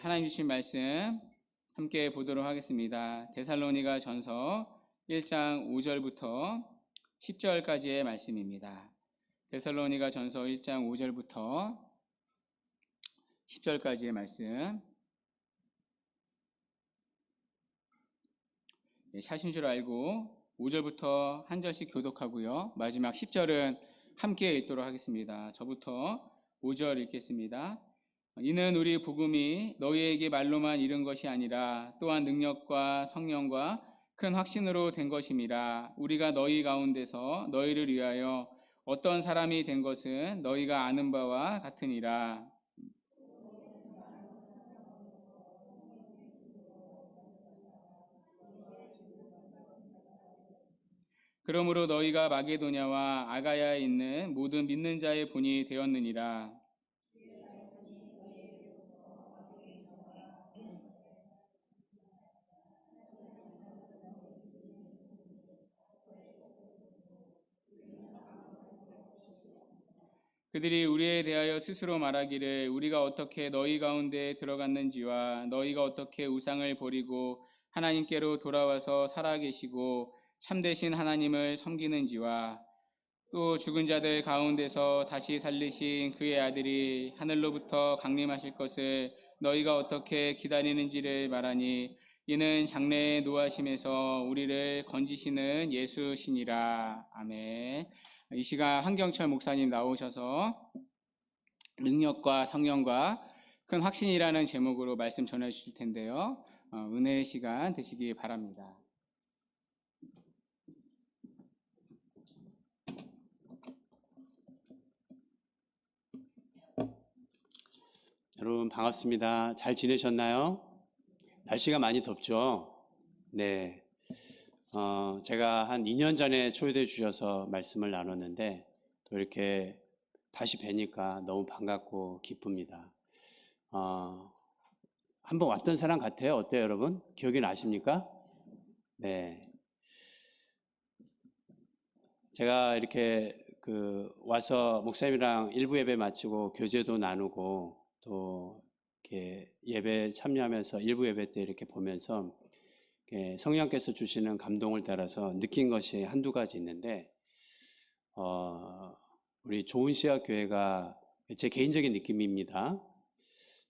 하나님 주신 말씀 함께 보도록 하겠습니다. 데살로니가 전서 1장 5절부터 10절까지의 말씀입니다. 데살로니가 전서 1장 5절부터 10절까지의 말씀. 샷인 줄 알고 5절부터 한 절씩 교독하고요. 마지막 10절은 함께 읽도록 하겠습니다. 저부터 5절 읽겠습니다. 이는 우리 복음이 너희에게 말로만 이른 것이 아니라 또한 능력과 성령과 큰 확신으로 된 것임이라. 우리가 너희 가운데서 너희를 위하여 어떤 사람이 된 것은 너희가 아는 바와 같으니라. 그러므로 너희가 마게도냐와 아가야에 있는 모든 믿는 자의 본이 되었느니라. 그들이 우리에 대하여 스스로 말하기를 우리가 어떻게 너희 가운데 들어갔는지와 너희가 어떻게 우상을 버리고 하나님께로 돌아와서 살아계시고 참되신 하나님을 섬기는지와 또 죽은 자들 가운데서 다시 살리신 그의 아들이 하늘로부터 강림하실 것을 너희가 어떻게 기다리는지를 말하니 이는 장래의 노하심에서 우리를 건지시는 예수시니라. 아멘. 이 시간 한경철 목사님 나오셔서 능력과 성령과 큰 확신이라는 제목으로 말씀 전해 주실 텐데요. 은혜의 시간 되시기 바랍니다. 여러분 반갑습니다. 잘 지내셨나요? 날씨가 많이 덥죠? 네. 제가 한 2년 전에 초대해 주셔서 말씀을 나눴는데 또 이렇게 다시 뵈니까 너무 반갑고 기쁩니다. 한번 왔던 사람 같아요? 어때요, 여러분? 기억이 나십니까? 네. 제가 이렇게 와서 목사님이랑 일부 예배 마치고 교제도 나누고 또 이렇게 예배 참여하면서 일부 예배 때 이렇게 보면서 성령께서 주시는 감동을 따라서 느낀 것이 한두 가지 있는데, 우리 좋은시각 교회가 제 개인적인 느낌입니다.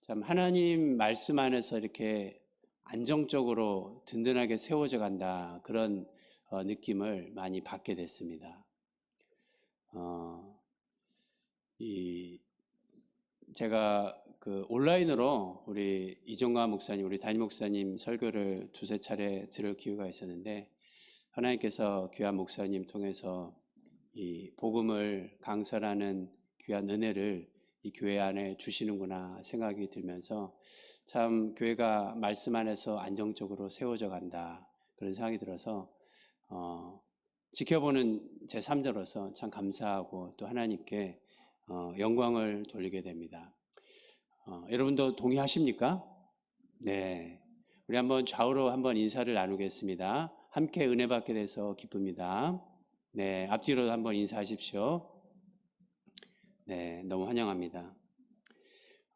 참 하나님 말씀 안에서 이렇게 안정적으로 든든하게 세워져 간다, 그런 느낌을 많이 받게 됐습니다. 제가 온라인으로 우리 이종관 목사님, 우리 담임 목사님 설교를 두세 차례 들을 기회가 있었는데, 하나님께서 귀한 목사님 통해서 이 복음을 강설하는 귀한 은혜를 이 교회 안에 주시는구나 생각이 들면서 참 교회가 말씀 안에서 안정적으로 세워져 간다, 그런 생각이 들어서 지켜보는 제 3자로서 참 감사하고 또 하나님께 영광을 돌리게 됩니다. 여러분도 동의하십니까? 네. 우리 한번 좌우로 한번 인사를 나누겠습니다. 함께 은혜 받게 돼서 기쁩니다. 네. 앞뒤로 한번 인사하십시오. 네. 너무 환영합니다.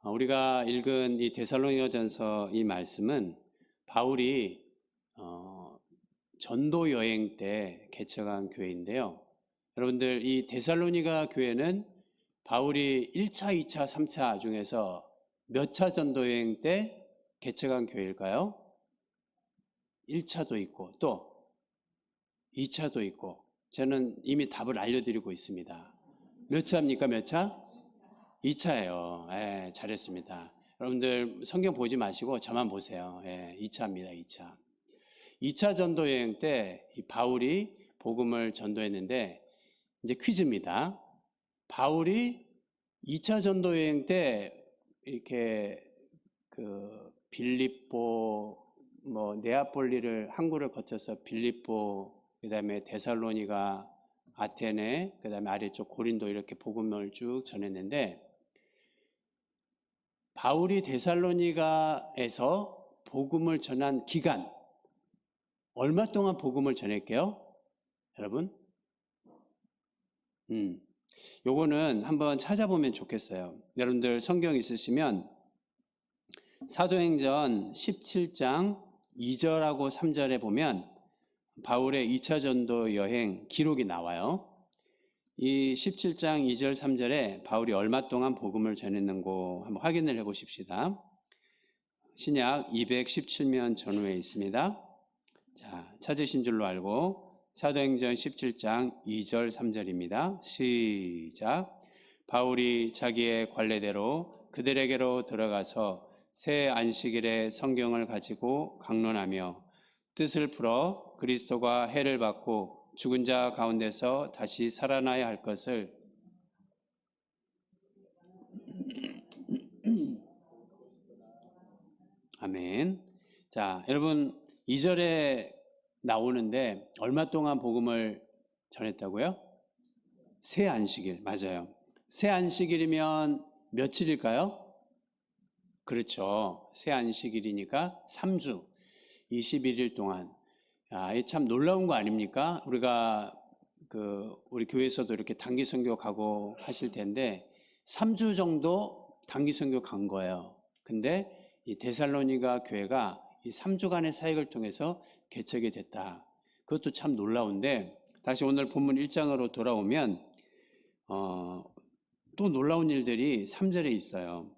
우리가 읽은 이 데살로니가전서 이 말씀은 바울이 전도 여행 때 개척한 교회인데요. 여러분들, 이 데살로니가 교회는 바울이 1차, 2차, 3차 중에서 몇 차 전도 여행 때 개척한 교회일까요? 1차도 있고 또 2차도 있고, 저는 이미 답을 알려드리고 있습니다. 몇 차입니까? 몇 차? 2차예요. 예, 잘했습니다. 여러분들 성경 보지 마시고 저만 보세요. 예, 2차입니다. 2차. 2차 전도 여행 때 이 바울이 복음을 전도했는데, 이제 퀴즈입니다. 바울이 2차 전도 여행 때 이렇게 빌립보, 네아폴리를 항구를 거쳐서 빌립보, 그다음에 데살로니가, 아테네, 그다음에 아래쪽 고린도 이렇게 복음을 쭉 전했는데, 바울이 데살로니가에서 복음을 전한 기간, 얼마 동안 복음을 전했게요? 여러분? 요거는 한번 찾아보면 좋겠어요. 여러분들 성경 있으시면 사도행전 17장 2절하고 3절에 보면 바울의 2차 전도 여행 기록이 나와요. 이 17장 2절 3절에 바울이 얼마 동안 복음을 전했는고 한번 확인을 해 보십시다. 신약 217면 전후에 있습니다. 자, 찾으신 줄로 알고 사도행전 17장 2절 3절입니다. 시작. 바울이 자기의 관례대로 그들에게로 들어가서 새 안식일에 성경을 가지고 강론하며 뜻을 풀어 그리스도가 해를 받고 죽은 자 가운데서 다시 살아나야 할 것을 아멘. 자, 여러분 2절에 나오는데 얼마 동안 복음을 전했다고요? 새 안식일, 맞아요. 새 안식일이면 며칠일까요? 그렇죠. 새 안식일이니까 3주, 21일 동안. 야, 이 참 놀라운 거 아닙니까? 우리가 우리 교회에서도 이렇게 단기 선교 가고 하실 텐데 3주 정도 단기 선교 간 거예요. 근데 이 데살로니가 교회가 이 3주간의 사역을 통해서 개척이 됐다. 그것도 참 놀라운데 다시 오늘 본문 1장으로 돌아오면 또 놀라운 일들이 3절에 있어요.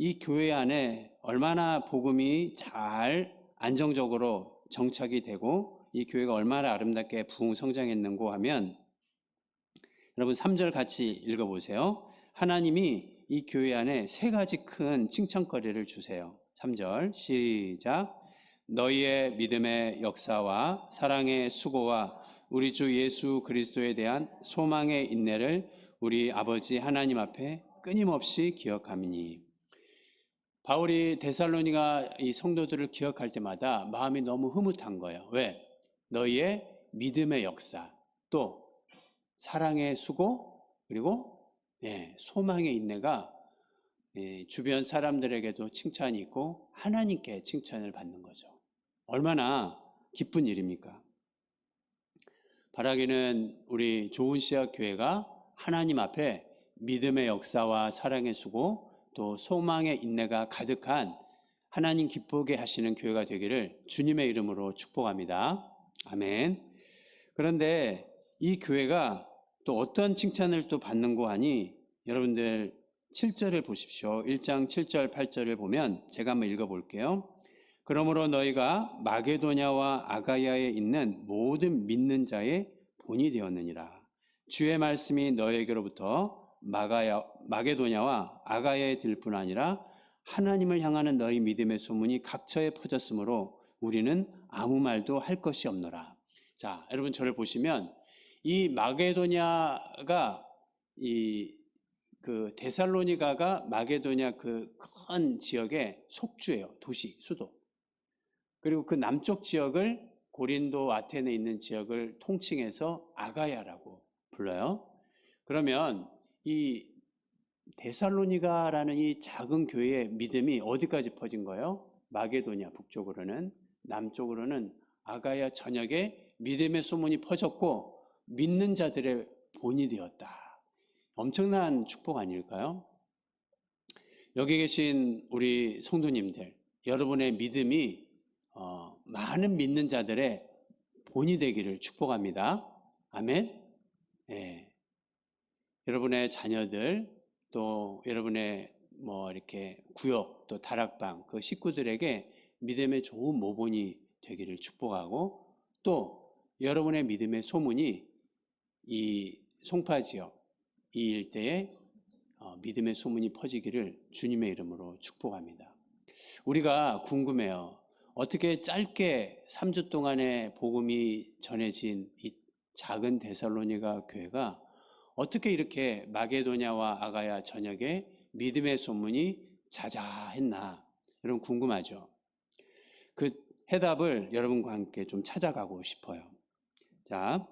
이 교회 안에 얼마나 복음이 잘 안정적으로 정착이 되고 이 교회가 얼마나 아름답게 부흥 성장했는고 하면 여러분 3절 같이 읽어보세요. 하나님이 이 교회 안에 세 가지 큰 칭찬거리를 주세요. 3절 시작. 너희의 믿음의 역사와 사랑의 수고와 우리 주 예수 그리스도에 대한 소망의 인내를 우리 아버지 하나님 앞에 끊임없이 기억함이니. 바울이 데살로니가 이 성도들을 기억할 때마다 마음이 너무 흐뭇한 거예요. 왜? 너희의 믿음의 역사, 또 사랑의 수고, 그리고 소망의 인내가 주변 사람들에게도 칭찬이 있고 하나님께 칭찬을 받는 거죠. 얼마나 기쁜 일입니까? 바라기는 우리 좋은 씨앗 교회가 하나님 앞에 믿음의 역사와 사랑의 수고 또 소망의 인내가 가득한 하나님 기쁘게 하시는 교회가 되기를 주님의 이름으로 축복합니다. 아멘. 그런데 이 교회가 또 어떤 칭찬을 또 받는고 하니 여러분들 7절을 보십시오. 1장 7절 8절을 보면 제가 한번 읽어볼게요. 그러므로 너희가 마게도냐와 아가야에 있는 모든 믿는 자의 본이 되었느니라. 주의 말씀이 너희에게로부터 마게도냐와 아가야에 들 뿐 아니라 하나님을 향하는 너희 믿음의 소문이 각처에 퍼졌으므로 우리는 아무 말도 할 것이 없노라. 자, 여러분 저를 보시면 이 마게도냐가 데살로니가가 마게도냐 그 큰 지역의 속주예요. 도시, 수도. 그리고 그 남쪽 지역을 고린도 아테네에 있는 지역을 통칭해서 아가야라고 불러요. 그러면 이 데살로니가라는 이 작은 교회의 믿음이 어디까지 퍼진 거예요? 마게도냐 북쪽으로는, 남쪽으로는 아가야 전역에 믿음의 소문이 퍼졌고 믿는 자들의 본이 되었다. 엄청난 축복 아닐까요? 여기 계신 우리 성도님들, 여러분의 믿음이 많은 믿는 자들의 본이 되기를 축복합니다. 아멘. 여러분의 자녀들 또 여러분의 이렇게 구역 또 다락방 그 식구들에게 믿음의 좋은 모본이 되기를 축복하고 또 여러분의 믿음의 소문이 이 송파 지역 이 일대에 믿음의 소문이 퍼지기를 주님의 이름으로 축복합니다. 우리가 궁금해요. 어떻게 짧게 3주 동안의 복음이 전해진 이 작은 데살로니가 교회가 어떻게 이렇게 마게도냐와 아가야 전역에 믿음의 소문이 자자했나? 여러분 궁금하죠? 그 해답을 여러분과 함께 좀 찾아가고 싶어요. 자,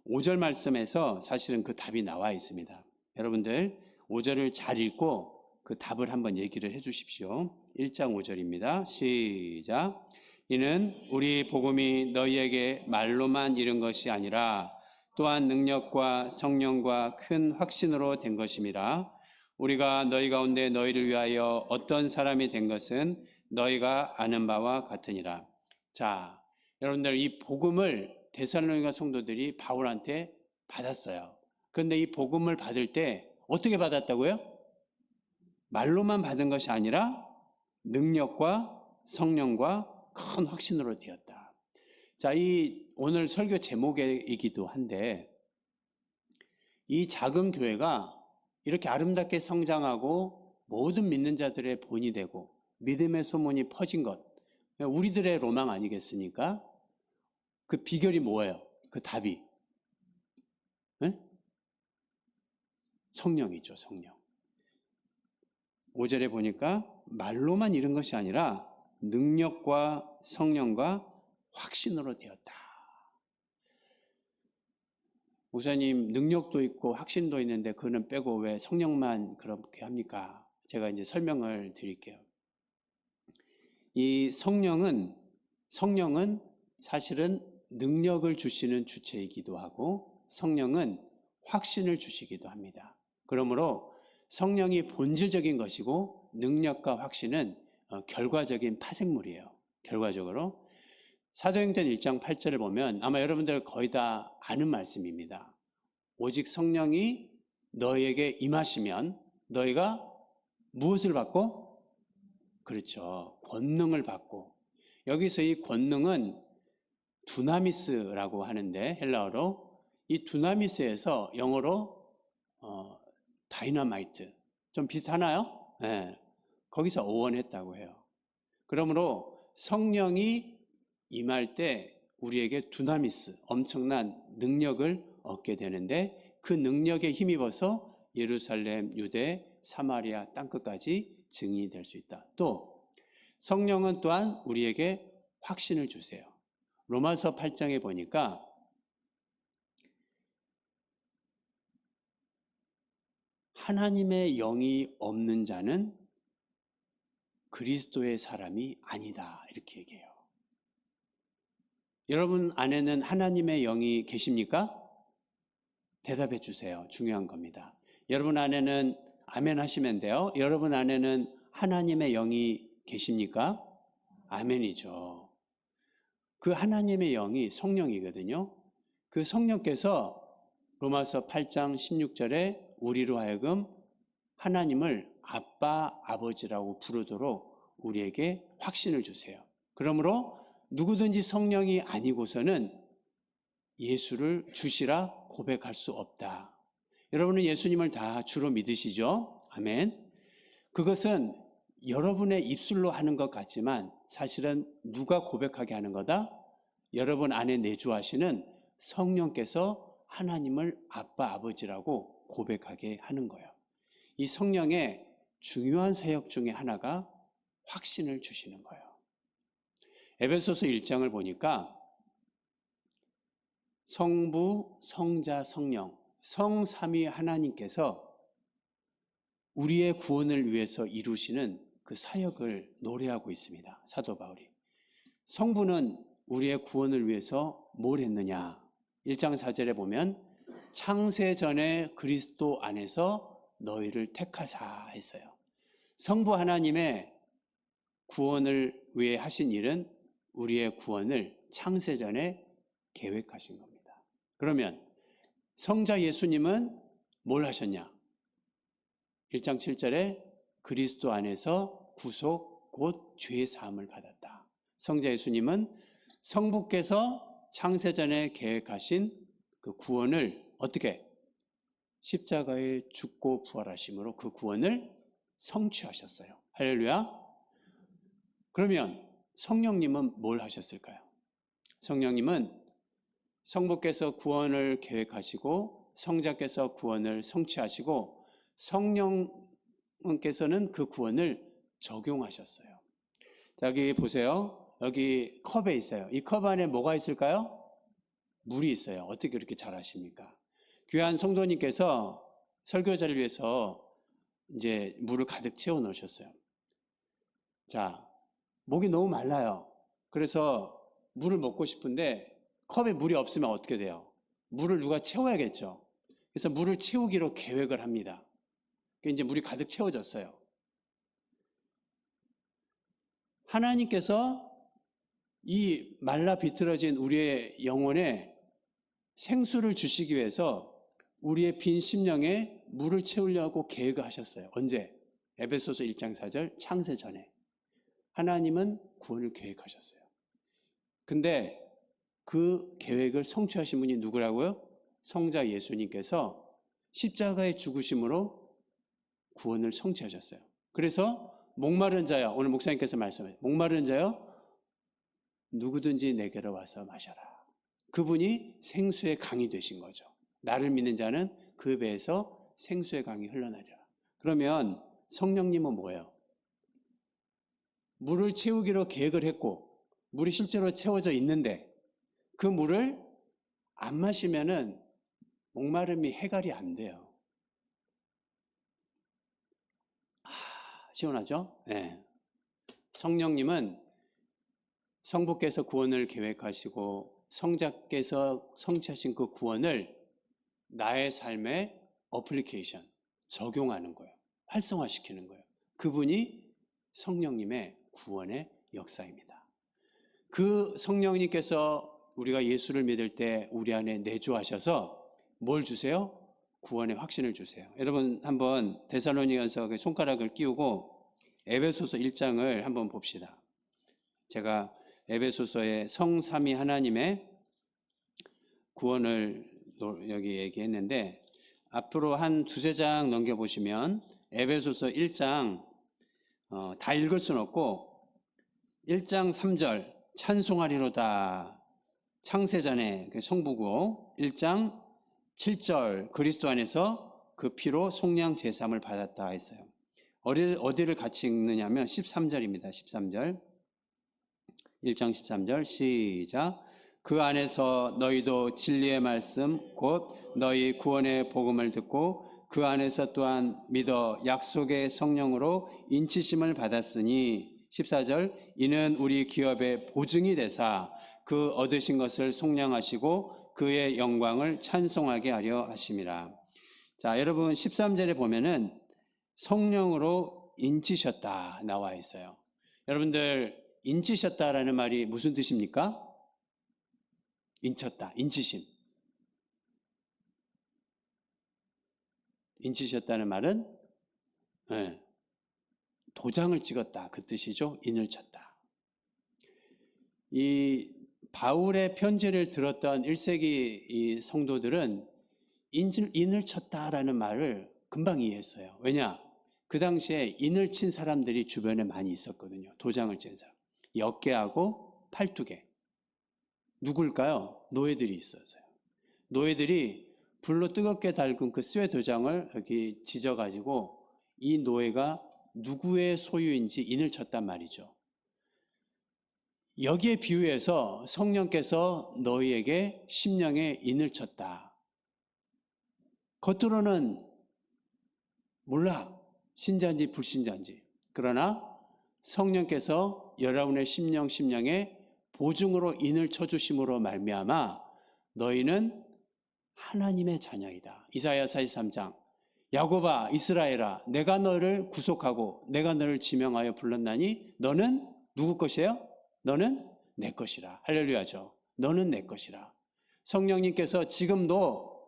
5절 말씀에서 사실은 그 답이 나와 있습니다. 여러분들 5절을 잘 읽고 그 답을 한번 얘기를 해 주십시오. 1장 5절입니다. 시작. 이는 우리 복음이 너희에게 말로만 이른 것이 아니라 또한 능력과 성령과 큰 확신으로 된 것임이라. 우리가 너희 가운데 너희를 위하여 어떤 사람이 된 것은 너희가 아는 바와 같으니라. 자, 여러분들 이 복음을 데살로니가 성도들이 바울한테 받았어요. 그런데 이 복음을 받을 때 어떻게 받았다고요? 말로만 받은 것이 아니라 능력과 성령과 큰 확신으로 되었다. 자, 이 오늘 설교 제목이기도 한데, 이 작은 교회가 이렇게 아름답게 성장하고 모든 믿는 자들의 본이 되고 믿음의 소문이 퍼진 것, 우리들의 로망 아니겠습니까? 그 비결이 뭐예요? 그 답이 네? 성령이죠. 성령. 5절에 보니까 말로만 이룬 것이 아니라 능력과 성령과 확신으로 되었다. 목사님, 능력도 있고 확신도 있는데 그거는 빼고 왜 성령만 그렇게 합니까? 제가 이제 설명을 드릴게요. 이 성령은 사실은 능력을 주시는 주체이기도 하고 성령은 확신을 주시기도 합니다. 그러므로 성령이 본질적인 것이고 능력과 확신은 결과적인 파생물이에요. 결과적으로 사도행전 1장 8절을 보면 아마 여러분들 거의 다 아는 말씀입니다. 오직 성령이 너희에게 임하시면 너희가 무엇을 받고? 그렇죠. 권능을 받고. 여기서 이 권능은 두나미스라고 하는데 헬라어로 이 두나미스에서 영어로 다이너마이트 좀 비슷하나요? 네. 거기서 어원했다고 해요. 그러므로 성령이 임할 때 우리에게 두나미스 엄청난 능력을 얻게 되는데 그 능력에 힘입어서 예루살렘, 유대, 사마리아 땅끝까지 증인이 될 수 있다. 또 성령은 또한 우리에게 확신을 주세요. 로마서 8장에 보니까 하나님의 영이 없는 자는 그리스도의 사람이 아니다. 이렇게 얘기해요. 여러분 안에는 하나님의 영이 계십니까? 대답해 주세요. 중요한 겁니다. 여러분 안에는 아멘 하시면 돼요. 여러분 안에는 하나님의 영이 계십니까? 아멘이죠. 그 하나님의 영이 성령이거든요. 그 성령께서 로마서 8장 16절에 우리로 하여금 하나님을 아빠, 아버지라고 부르도록 우리에게 확신을 주세요. 그러므로 누구든지 성령이 아니고서는 예수를 주시라 고백할 수 없다. 여러분은 예수님을 다 주로 믿으시죠? 아멘. 그것은 여러분의 입술로 하는 것 같지만 사실은 누가 고백하게 하는 거다? 여러분 안에 내주하시는 성령께서 하나님을 아빠, 아버지라고 고백하게 하는 거예요. 이 성령의 중요한 사역 중에 하나가 확신을 주시는 거예요. 에베소서 1장을 보니까 성부, 성자, 성령, 성삼위 하나님께서 우리의 구원을 위해서 이루시는 그 사역을 노래하고 있습니다. 사도 바울이. 성부는 우리의 구원을 위해서 뭘 했느냐? 1장 4절에 보면 창세 전에 그리스도 안에서 너희를 택하사 했어요. 성부 하나님의 구원을 위해 하신 일은 우리의 구원을 창세 전에 계획하신 겁니다. 그러면 성자 예수님은 뭘 하셨냐? 1장 7절에 그리스도 안에서 구속 곧 죄 사함을 받았다. 성자 예수님은 성부께서 창세전에 계획하신 그 구원을 어떻게? 십자가에 죽고 부활하심으로 그 구원을 성취하셨어요. 할렐루야. 그러면 성령님은 뭘 하셨을까요? 성령님은 성부께서 구원을 계획하시고 성자께서 구원을 성취하시고 성령께서는 그 구원을 적용하셨어요. 자, 여기 보세요. 여기 컵에 있어요. 이 컵 안에 뭐가 있을까요? 물이 있어요. 어떻게 그렇게 잘 아십니까? 귀한 성도님께서 설교자를 위해서 이제 물을 가득 채워 놓으셨어요. 자, 목이 너무 말라요. 그래서 물을 먹고 싶은데 컵에 물이 없으면 어떻게 돼요? 물을 누가 채워야겠죠. 그래서 물을 채우기로 계획을 합니다. 이제 물이 가득 채워졌어요. 하나님께서 이 말라 비틀어진 우리의 영혼에 생수를 주시기 위해서 우리의 빈 심령에 물을 채우려고 계획을 하셨어요. 언제? 에베소서 1장 4절 창세 전에 하나님은 구원을 계획하셨어요. 근데 그 계획을 성취하신 분이 누구라고요? 성자 예수님께서 십자가의 죽으심으로 구원을 성취하셨어요. 그래서 목마른 자여, 오늘 목사님께서 말씀하셨어요. 목마른 자여 누구든지 내게로 와서 마셔라. 그분이 생수의 강이 되신 거죠. 나를 믿는 자는 그 배에서 생수의 강이 흘러나리라. 그러면 성령님은 뭐예요? 물을 채우기로 계획을 했고 물이 실제로 채워져 있는데 그 물을 안 마시면은 목마름이 해결이 안 돼요. 시원하죠? 네. 성령님은 성부께서 구원을 계획하시고 성자께서 성취하신 그 구원을 나의 삶에 어플리케이션, 적용하는 거예요. 활성화시키는 거예요. 그분이 성령님의 구원의 역사입니다. 그 성령님께서 우리가 예수를 믿을 때 우리 안에 내주하셔서 뭘 주세요? 구원의 확신을 주세요. 여러분 한번 데살로니가서 손가락을 끼우고 에베소서 1장을 한번 봅시다. 제가 에베소서의 성삼위 하나님의 구원을 여기 얘기했는데 앞으로 한 두세 장 넘겨보시면 에베소서 1장 다 읽을 수는 없고 1장 3절 찬송하리로다 창세전에 성부고 1장 7절 그리스도 안에서 그 피로 속량 제삼을 받았다 했어요. 어디를 같이 읽느냐면 13절입니다. 13절 1장 13절 시작 그 안에서 너희도 진리의 말씀 곧 너희 구원의 복음을 듣고 그 안에서 또한 믿어 약속의 성령으로 인치심을 받았으니 14절 이는 우리 기업의 보증이 되사 그 얻으신 것을 속량하시고 그의 영광을 찬송하게 하려 하심이라. 자, 여러분 13절에 보면은 성령으로 인치셨다 나와 있어요. 여러분들 인치셨다라는 말이 무슨 뜻입니까? 인쳤다, 인치심. 인치셨다는 말은 도장을 찍었다 그 뜻이죠. 인을 쳤다. 이 바울의 편지를 들었던 1세기 이 성도들은 인을 쳤다라는 말을 금방 이해했어요. 왜냐? 그 당시에 인을 친 사람들이 주변에 많이 있었거든요. 도장을 친 사람. 역계하고 팔뚝에. 누굴까요? 노예들이 있었어요. 노예들이 불로 뜨겁게 달군 그 쇠 도장을 여기 지져가지고 이 노예가 누구의 소유인지 인을 쳤단 말이죠. 여기에 비유해서 성령께서 너희에게 심령에 인을 쳤다. 겉으로는 몰라. 신자인지 불신자인지. 그러나 성령께서 여러분의 심령에 보증으로 인을 쳐주심으로 말미암아 너희는 하나님의 자녀이다. 이사야 43장 야곱아 이스라엘아 내가 너를 구속하고 내가 너를 지명하여 불렀나니 너는 누구 것이에요? 너는 내 것이라. 할렐루야죠. 너는 내 것이라. 성령님께서 지금도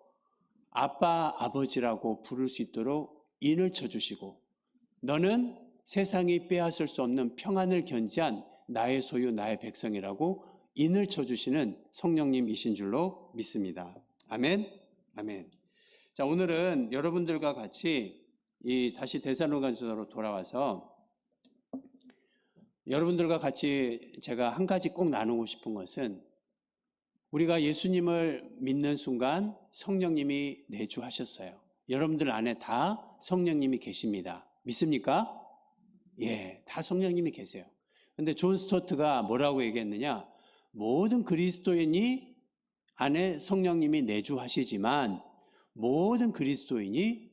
아빠 아버지라고 부를 수 있도록 인을 쳐주시고 너는 세상이 빼앗을 수 없는 평안을 견지한 나의 소유 나의 백성이라고 인을 쳐주시는 성령님이신 줄로 믿습니다. 아멘. 아멘. 자, 오늘은 여러분들과 같이 다시 데살로니가서로 돌아와서 여러분들과 같이 제가 한 가지 꼭 나누고 싶은 것은 우리가 예수님을 믿는 순간 성령님이 내주하셨어요. 여러분들 안에 다 성령님이 계십니다. 믿습니까? 예, 다 성령님이 계세요. 근데 존 스토트가 뭐라고 얘기했느냐? 모든 그리스도인이 안에 성령님이 내주하시지만 모든 그리스도인이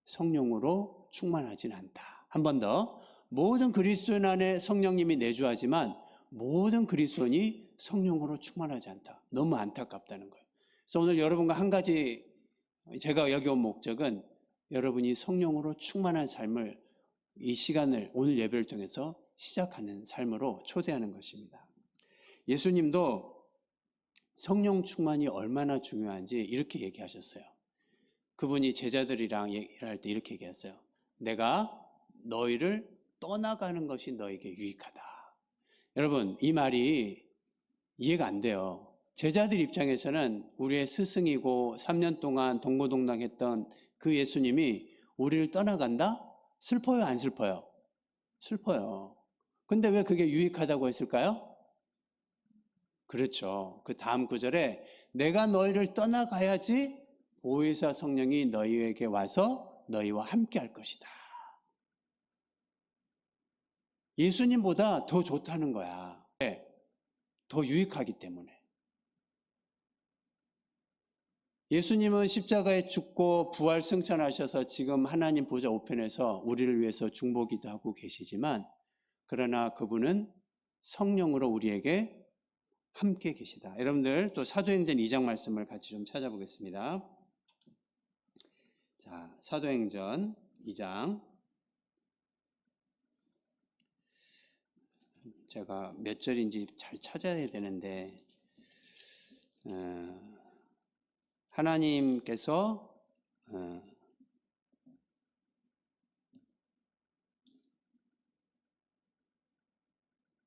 성령으로 충만하진 않다. 한 번 더. 모든 그리스도인 안에 성령님이 내주하지만 모든 그리스도인이 성령으로 충만하지 않다. 너무 안타깝다는 거예요. 그래서 오늘 여러분과 한 가지 제가 여기 온 목적은 여러분이 성령으로 충만한 삶을 이 시간을 오늘 예배를 통해서 시작하는 삶으로 초대하는 것입니다. 예수님도 성령 충만이 얼마나 중요한지 이렇게 얘기하셨어요. 그분이 제자들이랑 얘기할 때 이렇게 얘기했어요. 내가 너희를 떠나가는 것이 너에게 유익하다. 여러분, 이 말이 이해가 안 돼요. 제자들 입장에서는 우리의 스승이고 3년 동안 동고동락했던 그 예수님이 우리를 떠나간다? 슬퍼요, 안 슬퍼요? 슬퍼요. 근데 왜 그게 유익하다고 했을까요? 그렇죠. 그 다음 구절에 내가 너희를 떠나가야지 보혜사 성령이 너희에게 와서 너희와 함께 할 것이다. 예수님보다 더 좋다는 거야. 네, 더 유익하기 때문에. 예수님은 십자가에 죽고 부활 승천하셔서 지금 하나님 보좌 우편에서 우리를 위해서 중보기도 하고 계시지만, 그러나 그분은 성령으로 우리에게 함께 계시다. 여러분들 또 사도행전 2장 말씀을 같이 좀 찾아보겠습니다. 자, 사도행전 2장. 제가 몇 절인지 잘 찾아야 되는데, 하나님께서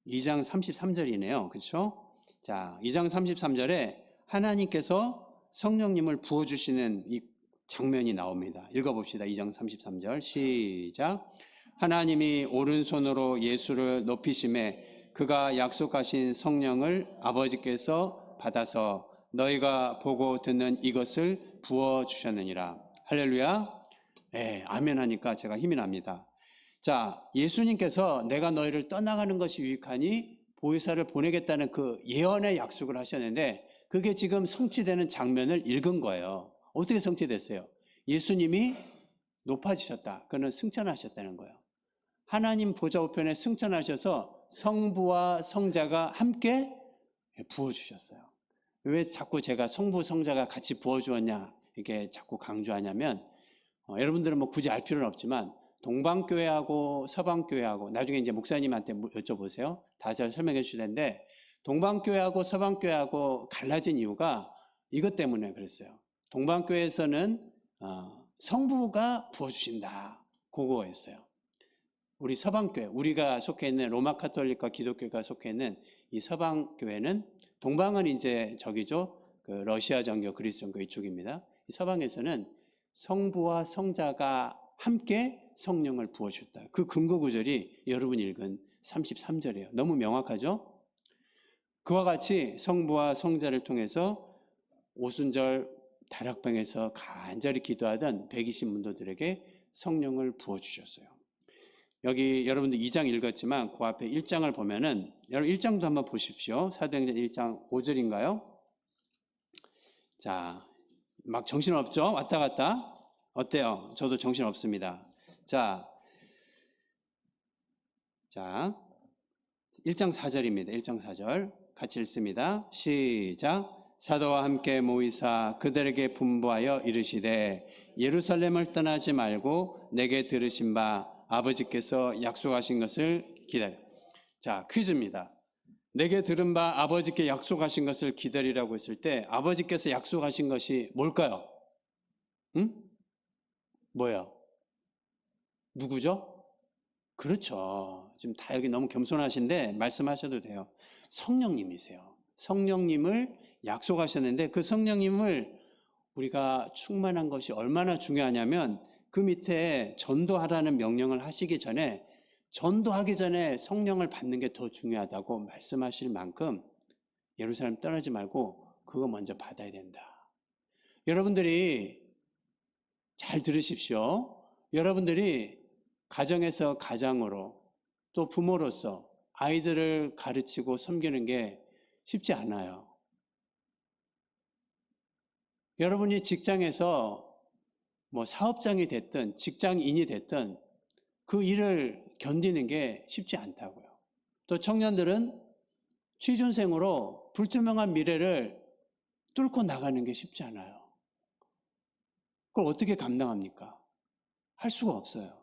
2장 33절이네요. 그렇죠? 자, 2장 33절에 하나님께서 성령님을 부어주시는 이 장면이 나옵니다. 읽어봅시다. 2장 33절 시작. 하나님이 오른손으로 예수를 높이심에 그가 약속하신 성령을 아버지께서 받아서 너희가 보고 듣는 이것을 부어주셨느니라. 할렐루야. 네, 아멘 하니까 제가 힘이 납니다. 자, 예수님께서 내가 너희를 떠나가는 것이 유익하니 보혜사를 보내겠다는 그 예언의 약속을 하셨는데, 그게 지금 성취되는 장면을 읽은 거예요. 어떻게 성취됐어요? 예수님이 높아지셨다. 그는 승천하셨다는 거예요. 하나님 보좌 우편에 승천하셔서 성부와 성자가 함께 부어주셨어요. 왜 자꾸 제가 성부, 성자가 같이 부어주었냐 이렇게 자꾸 강조하냐면, 여러분들은 뭐 굳이 알 필요는 없지만 동방교회하고 서방교회하고, 나중에 이제 목사님한테 여쭤보세요. 다 잘 설명해 주실 텐데, 동방교회하고 서방교회하고 갈라진 이유가 이것 때문에 그랬어요. 동방교회에서는 성부가 부어주신다, 그거였어요. 우리 서방교회, 우리가 속해 있는 로마 카톨릭과 기독교가 속해 있는 이 서방교회는, 동방은 이제 저기죠, 그 러시아 정교, 그리스 정교 이쪽입니다. 이 서방에서는 성부와 성자가 함께 성령을 부어주셨다. 그 근거 구절이 여러분이 읽은 33절이에요. 너무 명확하죠? 그와 같이 성부와 성자를 통해서 오순절 다락방에서 간절히 기도하던 120문도들에게 성령을 부어주셨어요. 여기 여러분들 2장 읽었지만 그 앞에 1장을 보면은, 여러분 1장도 한번 보십시오. 사도행전 1장 5절인가요? 자, 막 정신없죠? 왔다 갔다. 어때요? 저도 정신없습니다. 자, 1장 4절입니다. 1장 4절 같이 읽습니다. 시작. 사도와 함께 모이사 그들에게 분부하여 이르시되 예루살렘을 떠나지 말고 내게 들으신 바 아버지께서 약속하신 것을 기다려. 자, 퀴즈입니다. 내게 들은 바 아버지께 약속하신 것을 기다리라고 했을 때 아버지께서 약속하신 것이 뭘까요? 응? 뭐예요? 누구죠? 그렇죠. 지금 다 여기 너무 겸손하신데 말씀하셔도 돼요. 성령님이세요. 성령님을 약속하셨는데, 그 성령님을 우리가 충만한 것이 얼마나 중요하냐면, 그 밑에 전도하라는 명령을 하시기 전에, 전도하기 전에 성령을 받는 게 더 중요하다고 말씀하실 만큼 예루살렘 떠나지 말고 그거 먼저 받아야 된다. 여러분들이 잘 들으십시오. 여러분들이 가정에서 가장으로, 또 부모로서 아이들을 가르치고 섬기는 게 쉽지 않아요. 여러분이 직장에서 뭐 사업장이 됐든 직장인이 됐든 그 일을 견디는 게 쉽지 않다고요. 또 청년들은 취준생으로 불투명한 미래를 뚫고 나가는 게 쉽지 않아요. 그걸 어떻게 감당합니까? 할 수가 없어요.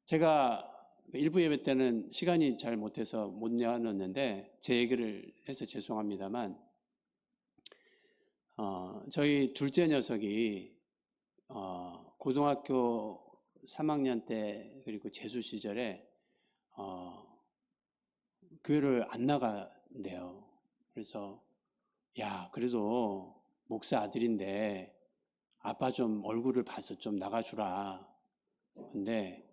제가 일부 예배 때는 시간이 잘 못해서 못 나눴는데 제 얘기를 해서 죄송합니다만, 저희 둘째 녀석이 고등학교 3학년 때 그리고 재수 시절에 교회를 안 나간대요. 그래서 야, 그래도 목사 아들인데 아빠 좀 얼굴을 봐서 좀 나가주라. 근데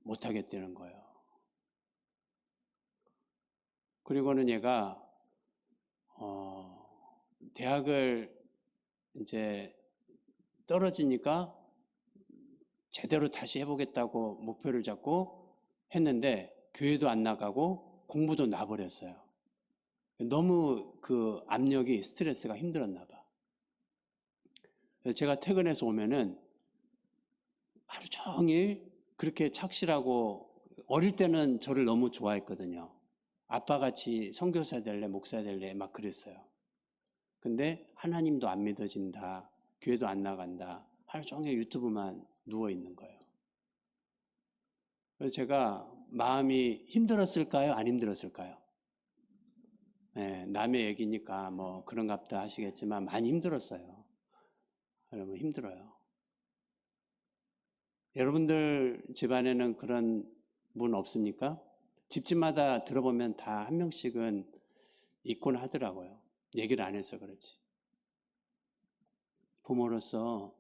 못 하겠다는 거예요. 그리고는 얘가 대학을 이제 떨어지니까 제대로 다시 해보겠다고 목표를 잡고 했는데 교회도 안 나가고 공부도 놔버렸어요. 너무 그 압력이 스트레스가 힘들었나 봐. 그래서 제가 퇴근해서 오면은 하루 종일 그렇게 착실하고, 어릴 때는 저를 너무 좋아했거든요. 아빠같이 선교사 될래 목사 될래 막 그랬어요. 근데 하나님도 안 믿어진다, 교회도 안 나간다, 하루 종일 유튜브만 누워 있는 거예요. 그래서 제가 마음이 힘들었을까요? 안 힘들었을까요? 네, 남의 얘기니까 뭐 그런갑다 하시겠지만 많이 힘들었어요. 여러분 힘들어요. 여러분들 집안에는 그런 분 없습니까? 집집마다 들어보면 다 한 명씩은 있곤 하더라고요. 얘기를 안 해서 그렇지. 부모로서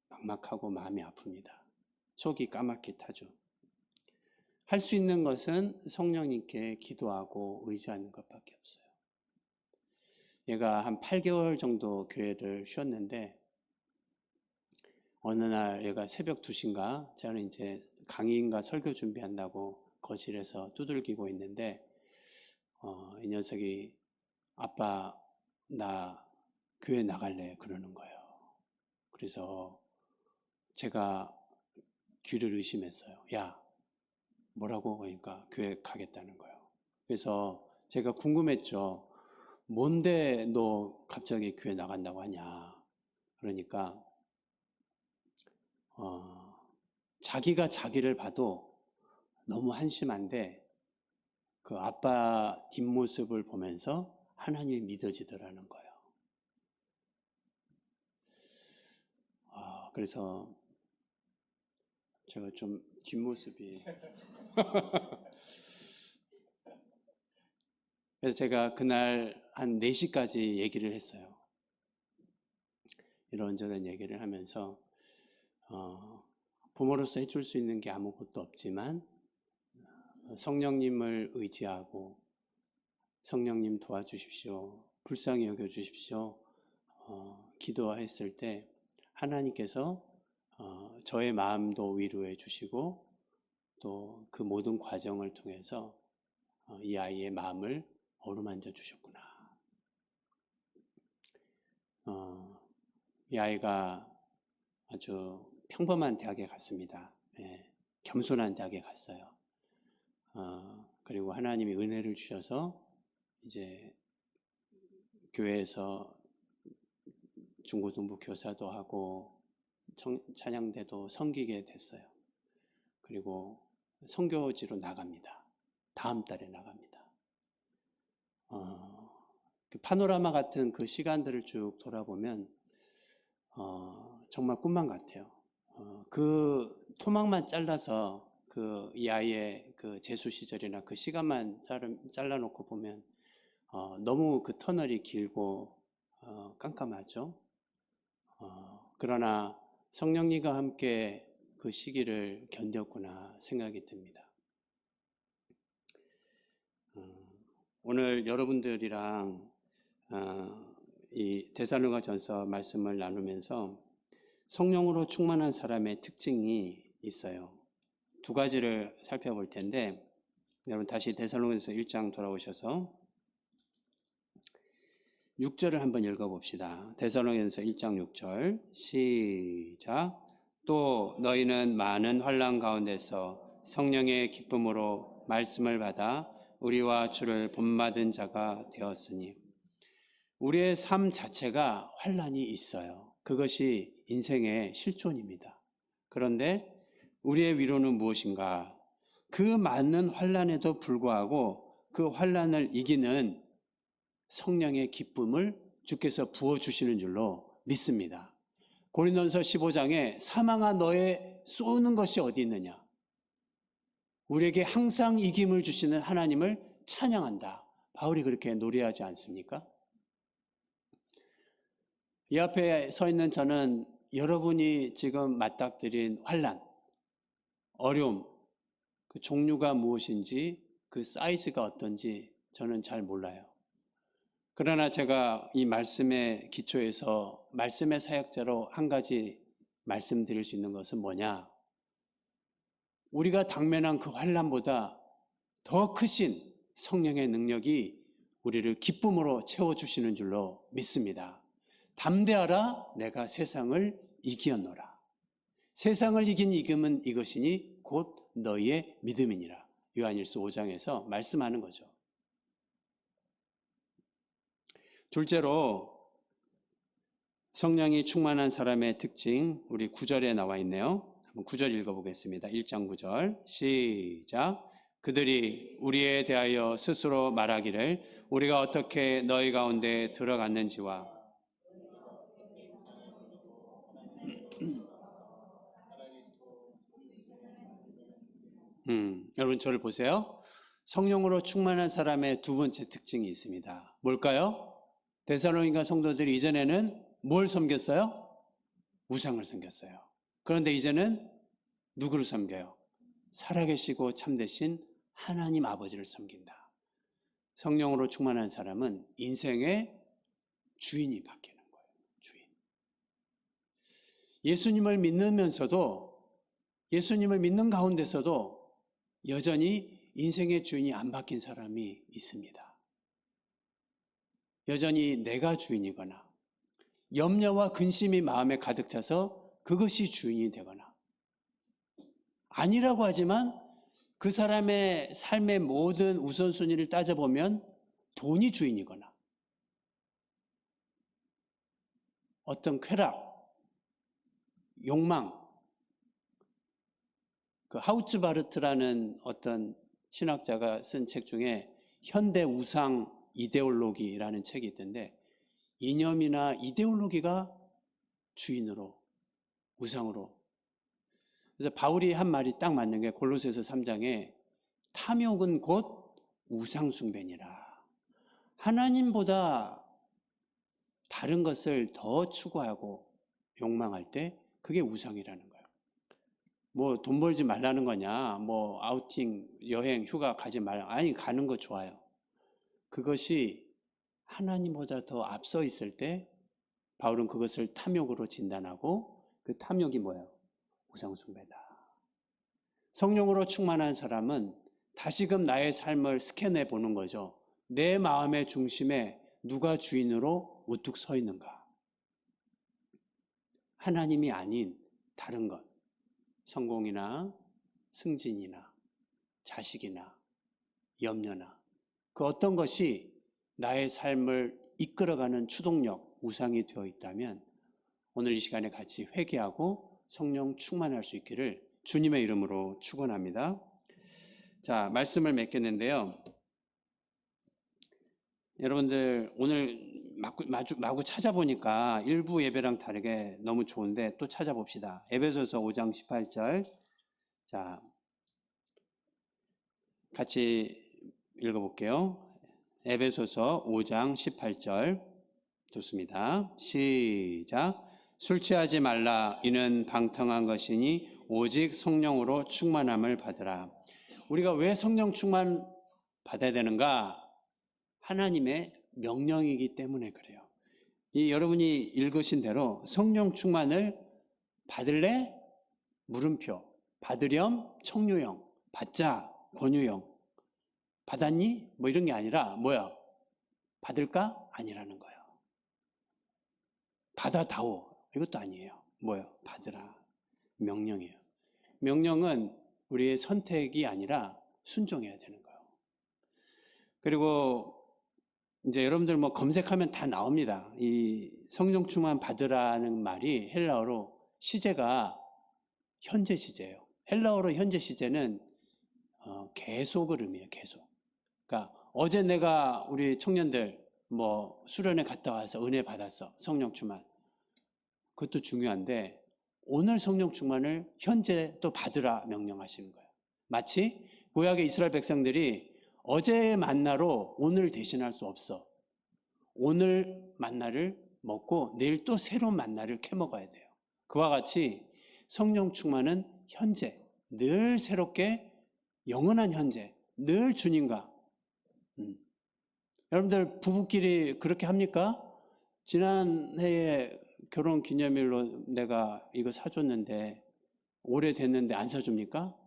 막막하고 마음이 아픕니다. 속이 까맣게 타죠. 할 수 있는 것은 성령님께 기도하고 의지하는 것밖에 없어요. 얘가 한 8개월 정도 교회를 쉬었는데, 어느 날 얘가 새벽 2시인가 저는 이제 강의인가 설교 준비한다고 거실에서 두들기고 있는데 이 녀석이 아빠 나 교회 나갈래 그러는 거예요. 그래서 제가 귀를 의심했어요. 야, 뭐라고? 그러니까 교회 가겠다는 거예요. 그래서 제가 궁금했죠. 뭔데 너 갑자기 교회 나간다고 하냐? 그러니까 자기가 자기를 봐도 너무 한심한데 그 아빠 뒷모습을 보면서 하나님이 믿어지더라는 거예요. 그래서 제가 좀 뒷모습이 그래서 제가 그날 한 4시까지 얘기를 했어요. 이런저런 얘기를 하면서 부모로서 해줄 수 있는 게 아무것도 없지만 성령님을 의지하고 성령님 도와주십시오, 불쌍히 여겨주십시오 기도했을 때 하나님께서 저의 마음도 위로해 주시고 또 그 모든 과정을 통해서 이 아이의 마음을 어루만져 주셨구나. 이 아이가 아주 평범한 대학에 갔습니다. 겸손한 대학에 갔어요. 그리고 하나님이 은혜를 주셔서 이제 교회에서 중고등부 교사도 하고 찬양대도 섬기게 됐어요. 그리고 선교지로 나갑니다. 다음 달에 나갑니다. 그 파노라마 같은 그 시간들을 쭉 돌아보면 정말 꿈만 같아요. 그 토막만 잘라서 그 이 아이의 그 재수 시절이나 그 시간만 잘라놓고 보면 너무 그 터널이 길고 깜깜하죠. 그러나 성령님과 함께 그 시기를 견뎠구나 생각이 듭니다. 오늘 여러분들이랑 이 데살로니가전서 말씀을 나누면서 성령으로 충만한 사람의 특징이 있어요. 2가지를 살펴볼 텐데, 여러분 다시 데살로니가전서 1장 돌아오셔서 6절을 한번 읽어봅시다. 데살로니가전서 1장 6절 시작. 또 너희는 많은 환난 가운데서 성령의 기쁨으로 말씀을 받아 우리와 주를 본받은 자가 되었으니. 우리의 삶 자체가 환난이 있어요. 그것이 인생의 실존입니다. 그런데 우리의 위로는 무엇인가? 그 많은 환난에도 불구하고 그 환난을 이기는 성령의 기쁨을 주께서 부어주시는 줄로 믿습니다. 고린도전서 15장에 사망아 너의 쏘는 것이 어디 있느냐? 우리에게 항상 이김을 주시는 하나님을 찬양한다. 바울이 그렇게 노래하지 않습니까? 이 앞에 서 있는 저는 여러분이 지금 맞닥뜨린 환난, 어려움, 그 종류가 무엇인지 그 사이즈가 어떤지 저는 잘 몰라요. 그러나 제가 이 말씀의 기초에서 말씀의 사역자로 한 가지 말씀드릴 수 있는 것은 뭐냐? 우리가 당면한 그 환난보다 더 크신 성령의 능력이 우리를 기쁨으로 채워주시는 줄로 믿습니다. 담대하라 내가 세상을 이기었노라. 세상을 이긴 이김은 이것이니 곧 너희의 믿음이니라. 요한일서 5장에서 말씀하는 거죠. 둘째로 성령이 충만한 사람의 특징, 우리 9절에 나와 있네요. 한번 9절 읽어보겠습니다. 1장 9절 시작. 그들이 우리에 대하여 스스로 말하기를 우리가 어떻게 너희 가운데 들어갔는지와 여러분 저를 보세요. 성령으로 충만한 사람의 두 번째 특징이 있습니다. 뭘까요? 데살로니가 성도들이 이전에는 뭘 섬겼어요? 우상을 섬겼어요. 그런데 이제는 누구를 섬겨요? 살아계시고 참되신 하나님 아버지를 섬긴다. 성령으로 충만한 사람은 인생의 주인이 바뀌는 거예요. 주인. 예수님을 믿으면서도, 예수님을 믿는 가운데서도 여전히 인생의 주인이 안 바뀐 사람이 있습니다. 여전히 내가 주인이거나 염려와 근심이 마음에 가득 차서 그것이 주인이 되거나, 아니라고 하지만 그 사람의 삶의 모든 우선순위를 따져보면 돈이 주인이거나 어떤 쾌락, 욕망, 그 하우츠바르트라는 어떤 신학자가 쓴 책 중에 현대 우상 이데올로기라는 책이 있던데, 이념이나 이데올로기가 주인으로, 우상으로. 그래서 바울이 한 말이 딱 맞는 게 골로새서 3장에 탐욕은 곧 우상숭배니라. 하나님보다 다른 것을 더 추구하고 욕망할 때 그게 우상이라는 거예요. 뭐 돈 벌지 말라는 거냐, 뭐 아우팅, 여행, 휴가 가지 말라. 아니, 가는 거 좋아요. 그것이 하나님보다 더 앞서 있을 때 바울은 그것을 탐욕으로 진단하고, 그 탐욕이 뭐예요? 우상숭배다. 성령으로 충만한 사람은 다시금 나의 삶을 스캔해 보는 거죠. 내 마음의 중심에 누가 주인으로 우뚝 서 있는가? 하나님이 아닌 다른 것, 성공이나 승진이나 자식이나 염려나 그 어떤 것이 나의 삶을 이끌어가는 추동력, 우상이 되어 있다면 오늘 이 시간에 같이 회개하고 성령 충만할 수 있기를 주님의 이름으로 축원합니다. 자, 말씀을 맺겠는데요. 여러분들 오늘 마구 찾아보니까 일부 예배랑 다르게 너무 좋은데 또 찾아봅시다. 에베소서 5장 18절. 자, 같이 읽어볼게요. 에베소서 5장 18절. 좋습니다. 시작. 술 취하지 말라. 이는 방탕한 것이니 오직 성령으로 충만함을 받으라. 우리가 왜 성령 충만 받아야 되는가? 하나님의 명령이기 때문에 그래요. 여러분이 읽으신 대로 성령 충만을 받을래? 물음표. 받으렴? 청유형. 받자? 권유형. 받았니? 뭐 이런 게 아니라 뭐야? 받을까? 아니라는 거예요. 받아다오. 이것도 아니에요. 뭐예요? 받으라. 명령이에요. 명령은 우리의 선택이 아니라 순종해야 되는 거예요. 그리고 이제 여러분들 뭐 검색하면 다 나옵니다. 이 성령 충만 받으라는 말이 헬라어로 시제가 현재 시제예요. 헬라어로 현재 시제는 계속을 의미해요. 계속. 그러니까 어제 내가 우리 청년들 뭐 수련회 갔다 와서 은혜 받았어. 성령 충만. 그것도 중요한데 오늘 성령 충만을 현재 또 받으라 명령하시는 거예요. 마치 구약의 이스라엘 백성들이 어제의 만나로 오늘 대신할 수 없어. 오늘 만나를 먹고 내일 또 새로운 만나를 캐 먹어야 돼요. 그와 같이 성령 충만은 현재, 늘 새롭게 영원한 현재, 늘 주님과. 여러분들 부부끼리 그렇게 합니까? 지난해에 결혼 기념일로 내가 이거 사줬는데 오래됐는데 안 사줍니까?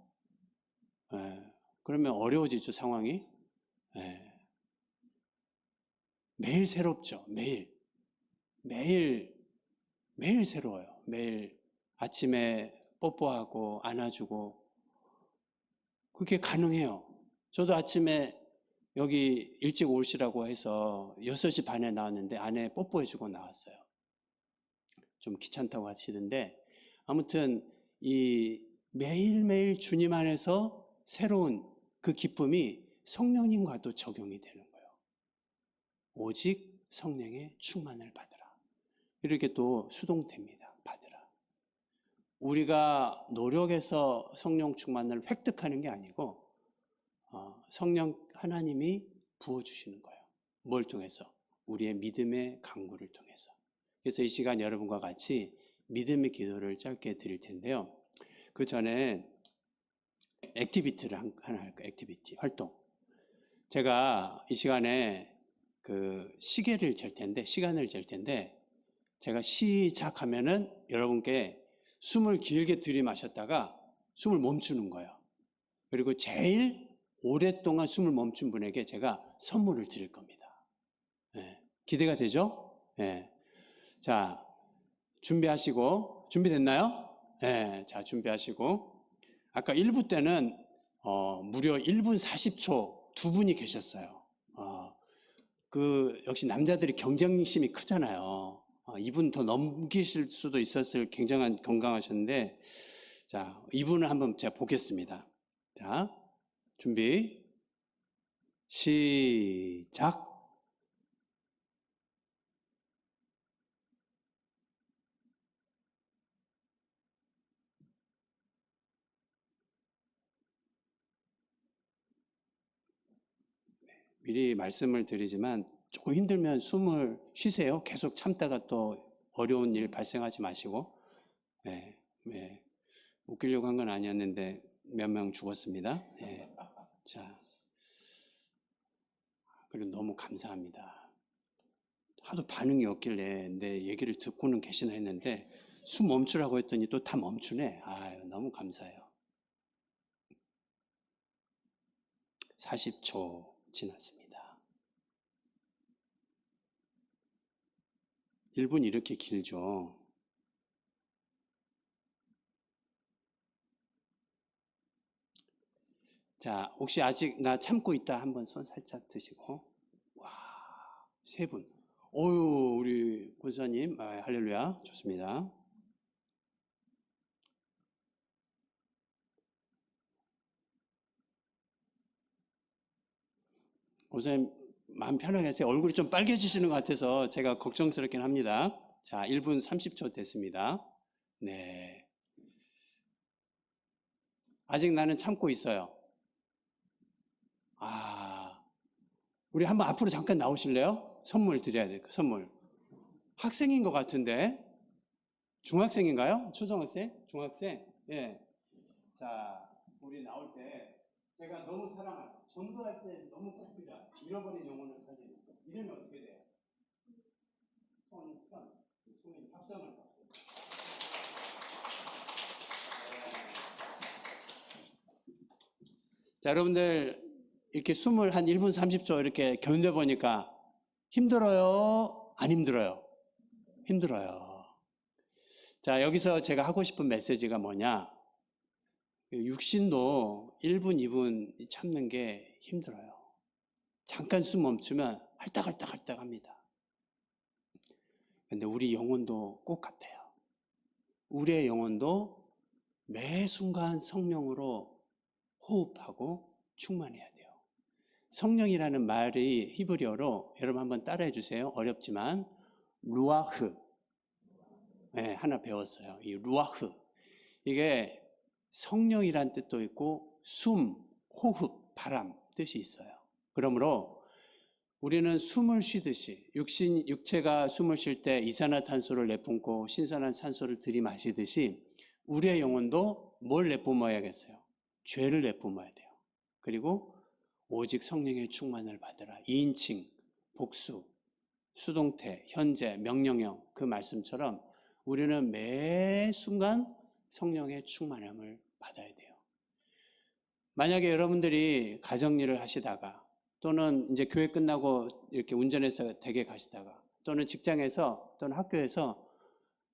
그러면 어려워지죠, 상황이. 매일 새롭죠. 매일 새로워요. 매일 아침에 뽀뽀하고 안아주고 그게 가능해요. 저도 아침에 여기 일찍 오시라고 해서 6시 반에 나왔는데 아내 뽀뽀해주고 나왔어요. 좀 귀찮다고 하시던데 아무튼 이 매일매일 주님 안에서 새로운 그 기쁨이 성령님과도 적용이 되는 거예요. 오직 성령의 충만을 받으라. 이렇게 또 수동태입니다. 받으라. 우리가 노력해서 성령 충만을 획득하는 게 아니고 성령 하나님이 부어주시는 거예요. 뭘 통해서? 우리의 믿음의 강구를 통해서. 그래서 이 시간 여러분과 같이 믿음의 기도를 짧게 드릴 텐데요. 그 전에 액티비티를 하나 할까요? 액티비티, 활동. 제가 이 시간에 그 시간을 잴 텐데 제가 시작하면은 여러분께 숨을 길게 들이마셨다가 숨을 멈추는 거예요. 그리고 제일 오랫동안 숨을 멈춘 분에게 제가 선물을 드릴 겁니다. 기대가 되죠? 자, 준비하시고, 준비됐나요? 자, 준비하시고. 아까 1부 때는 무려 1분 40초 두 분이 계셨어요. 역시 남자들이 경쟁심이 크잖아요. 2분 더 넘기실 수도 있었을 굉장한 건강하셨는데, 자, 2분을 한번 제가 보겠습니다. 자, 준비, 시작. 미리 말씀을 드리지만 조금 힘들면 숨을 쉬세요. 계속 참다가 또 어려운 일 발생하지 마시고. 웃기려고 한 건 아니었는데 몇 명 죽었습니다. 자, 그리고 너무 감사합니다. 하도 반응이 없길래 내 얘기를 듣고는 계시나 했는데 숨 멈추라고 했더니 또 다 멈추네. 아유, 너무 감사해요. 40초 지났습니다. 1분 이렇게 길죠. 자, 혹시 아직 나 참고 있다 한번 손 살짝 드시고. 와, 3분. 어유, 우리 권사님, 할렐루야, 좋습니다. 권사님 마음 편하게 하세요. 얼굴이 좀 빨개지시는 것 같아서 제가 걱정스럽긴 합니다. 자, 1분 30초 됐습니다. 네. 아직 나는 참고 있어요. 우리 한번 앞으로 잠깐 나오실래요? 선물 드려야 돼요. 선물. 학생인 것 같은데. 중학생인가요? 초등학생? 중학생? 예. 자, 우리 나올 때 제가 너무 사랑하는, 전도할 때 너무 꼭 필요한 잃어버린 영혼을 살리는 이름이 어떻게 돼요? 손, 박수 한번 박수. 자, 여러분들 이렇게 숨을 한 1분 30초 이렇게 견뎌보니까 힘들어요? 안 힘들어요? 힘들어요. 자, 여기서 제가 하고 싶은 메시지가 뭐냐? 육신도 1분, 2분 참는 게 힘들어요. 잠깐 숨 멈추면 할딱할딱 합니다. 근데 우리 영혼도 꼭 같아요. 우리의 영혼도 매 순간 성령으로 호흡하고 충만해야 돼요. 성령이라는 말이 히브리어로 여러분 한번 따라해 주세요. 어렵지만 루아흐. 네, 하나 배웠어요. 이 루아흐. 이게 성령이란 뜻도 있고 숨, 호흡, 바람 뜻이 있어요. 그러므로 우리는 숨을 쉬듯이 육체가 숨을 쉴 때 이산화탄소를 내뿜고 신선한 산소를 들이마시듯이 우리의 영혼도 뭘 내뿜어야겠어요? 죄를 내뿜어야 돼요. 그리고 오직 성령의 충만을 받으라. 2인칭, 복수, 수동태, 현재, 명령형 그 말씀처럼 우리는 매 순간 성령의 충만함을 받아야 돼요. 만약에 여러분들이 가정일을 하시다가 또는 이제 교회 끝나고 이렇게 운전해서 댁에 가시다가 또는 직장에서 또는 학교에서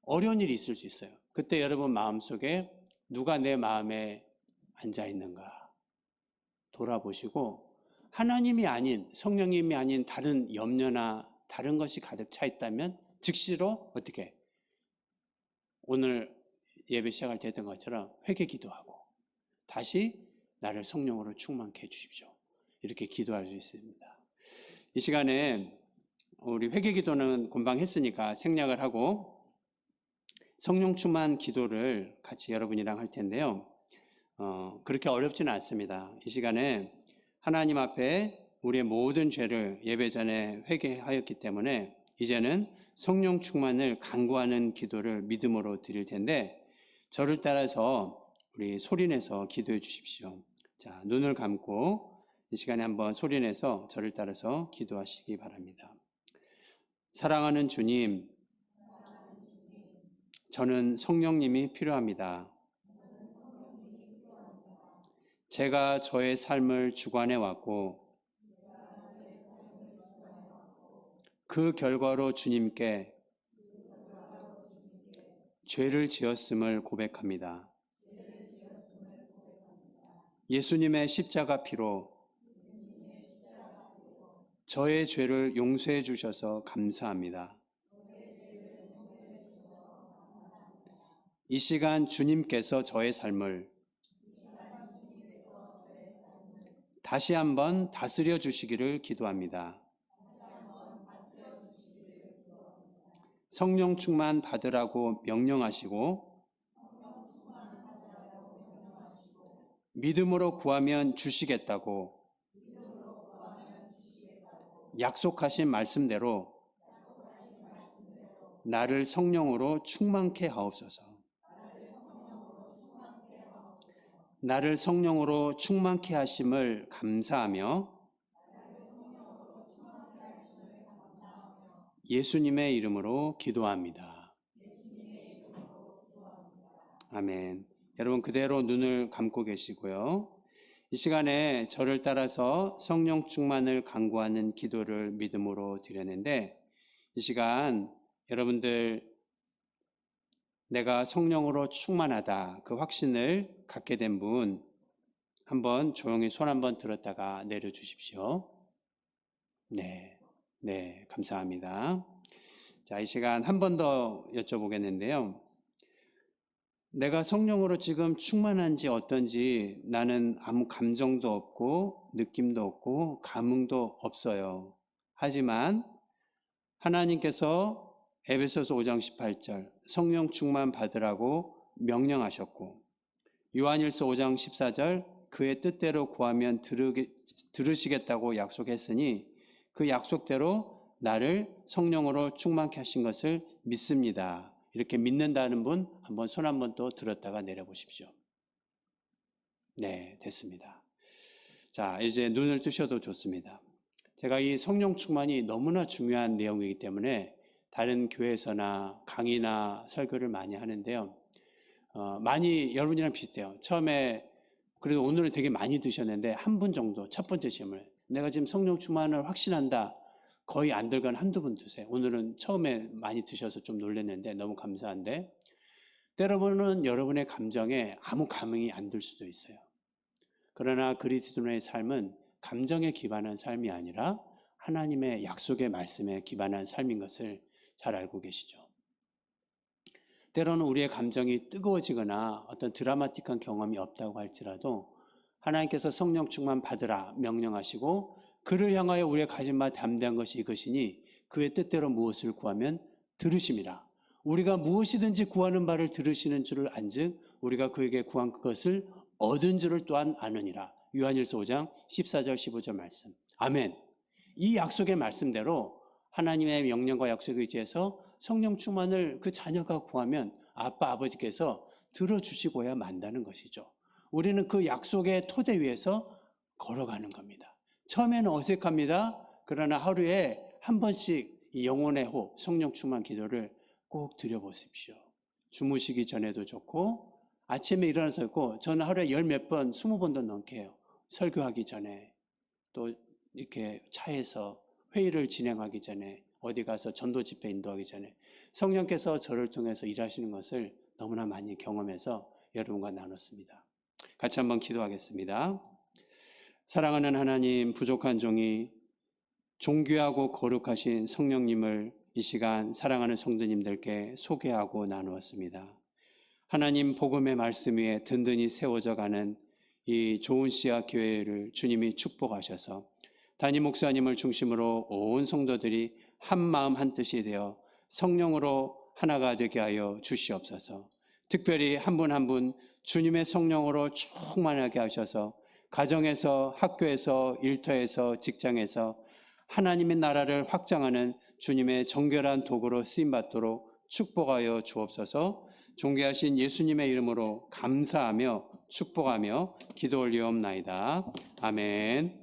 어려운 일이 있을 수 있어요. 그때 여러분 마음속에 누가 내 마음에 앉아 있는가 돌아보시고 하나님이 아닌 성령님이 아닌 다른 염려나 다른 것이 가득 차 있다면 즉시로 어떻게 오늘 예배 시작할 때 했던 것처럼 회개 기도하고 다시 나를 성령으로 충만케 해주십시오. 이렇게 기도할 수 있습니다. 이 시간에 우리 회개 기도는 금방 했으니까 생략을 하고 성령 충만 기도를 같이 여러분이랑 할 텐데요. 그렇게 어렵지는 않습니다. 이 시간에 하나님 앞에 우리의 모든 죄를 예배 전에 회개하였기 때문에 이제는 성령 충만을 간구하는 기도를 믿음으로 드릴 텐데 저를 따라서 우리 소리내서 기도해 주십시오. 자, 눈을 감고 이 시간에 한번 소리내서 저를 따라서 기도하시기 바랍니다. 사랑하는 주님, 저는 성령님이 필요합니다. 제가 저의 삶을 주관해 왔고 그 결과로 주님께 죄를 지었음을 고백합니다. 예수님의 십자가 피로 저의 죄를 용서해 주셔서 감사합니다. 이 시간 주님께서 저의 삶을 다시 한번 다스려 주시기를 기도합니다. 성령 충만 받으라고 명령하시고 믿음으로 구하면 주시겠다고 약속하신 말씀대로 나를 성령으로 충만케 하옵소서. 나를 성령으로 충만케 하심을 감사하며 예수님의 이름으로 기도합니다. 아멘. 여러분 그대로 눈을 감고 계시고요. 이 시간에 저를 따라서 성령 충만을 간구하는 기도를 믿음으로 드렸는데 이 시간 여러분들 내가 성령으로 충만하다 그 확신을 갖게 된 분 한번 조용히 손 한번 들었다가 내려주십시오. 네, 감사합니다. 자, 이 시간 한 번 더 여쭤보겠는데요. 내가 성령으로 지금 충만한지 어떤지 나는 아무 감정도 없고 느낌도 없고 감흥도 없어요. 하지만 하나님께서 에베소서 5장 18절 성령 충만 받으라고 명령하셨고 요한일서 5장 14절 그의 뜻대로 구하면 들으시겠다고 약속했으니 그 약속대로 나를 성령으로 충만케 하신 것을 믿습니다. 이렇게 믿는다는 분 한번 손 한번 또 들었다가 내려보십시오. 네, 됐습니다. 자, 이제 눈을 뜨셔도 좋습니다. 제가 이 성령 충만이 너무나 중요한 내용이기 때문에 다른 교회에서나 강의나 설교를 많이 하는데요. 많이 여러분이랑 비슷해요. 처음에 그래도 오늘은 되게 많이 드셨는데 한 분 정도 첫 번째 질문 내가 지금 성령 충만을 확신한다. 거의 안 들건 한두 분 드세요. 오늘은 처음에 많이 드셔서 좀 놀랐는데 너무 감사한데 때로는 여러분의 감정에 아무 감흥이 안 들 수도 있어요. 그러나 그리스도인의 삶은 감정에 기반한 삶이 아니라 하나님의 약속의 말씀에 기반한 삶인 것을 잘 알고 계시죠. 때로는 우리의 감정이 뜨거워지거나 어떤 드라마틱한 경험이 없다고 할지라도 하나님께서 성령 충만 받으라 명령하시고 그를 향하여 우리의 가진 바 담대한 것이 이것이니 그의 뜻대로 무엇을 구하면 들으심이라. 우리가 무엇이든지 구하는 바를 들으시는 줄을 안즉 우리가 그에게 구한 그것을 얻은 줄을 또한 아느니라. 요한일서 5장 14절 15절 말씀. 아멘. 이 약속의 말씀대로 하나님의 명령과 약속에 의지해서 성령 충만을 그 자녀가 구하면 아빠 아버지께서 들어주시고야 만다는 것이죠. 우리는 그 약속의 토대 위에서 걸어가는 겁니다. 처음에는 어색합니다. 그러나 하루에 한 번씩 이 영혼의 호흡, 성령 충만 기도를 꼭 드려보십시오. 주무시기 전에도 좋고 아침에 일어나서 있고 저는 하루에 열 몇 번, 20번도 넘게 해요. 설교하기 전에 또 이렇게 차에서 회의를 진행하기 전에 어디 가서 전도 집회 인도하기 전에 성령께서 저를 통해서 일하시는 것을 너무나 많이 경험해서 여러분과 나눴습니다. 같이 한번 기도하겠습니다. 사랑하는 하나님, 부족한 종이 존귀하고 거룩하신 성령님을 이 시간 사랑하는 성도님들께 소개하고 나누었습니다. 하나님 복음의 말씀 위에 든든히 세워져 가는 이 좋은 씨앗 교회를 주님이 축복하셔서 담임 목사님을 중심으로 온 성도들이 한 마음 한 뜻이 되어 성령으로 하나가 되게 하여 주시옵소서. 특별히 한 분 한 분 주님의 성령으로 충만하게 하셔서 가정에서, 학교에서, 일터에서, 직장에서 하나님의 나라를 확장하는 주님의 정결한 도구로 쓰임받도록 축복하여 주옵소서. 존귀하신 예수님의 이름으로 감사하며 축복하며 기도 올리옵나이다. 아멘.